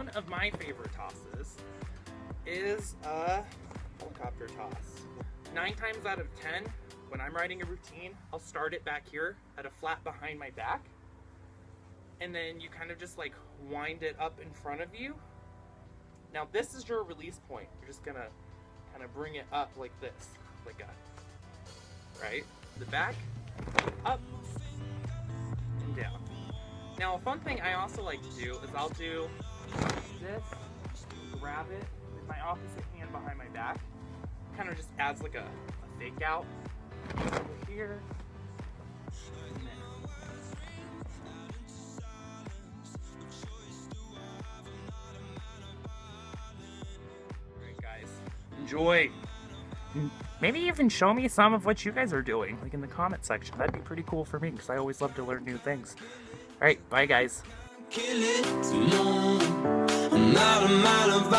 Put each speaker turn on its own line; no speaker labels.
one of my favorite tosses is a helicopter toss. 9 times out of 10, when I'm riding a routine, I'll start it back here at a flat behind my back. And then you kind of just like wind it up in front of you. Now this is your release point. You're just gonna kind of bring it up like this, like a, right? The back, up, and down. Now a fun thing I also like to do is I'll do this, grab it with my opposite hand behind my back. Kind of just adds like a fake out. Over here, and there. Alright guys, enjoy! Maybe even show me some of what you guys are doing, like in the comment section. That'd be pretty cool for me, because I always love to learn new things. Alright, bye guys.
Kill it too long. I'm not a man of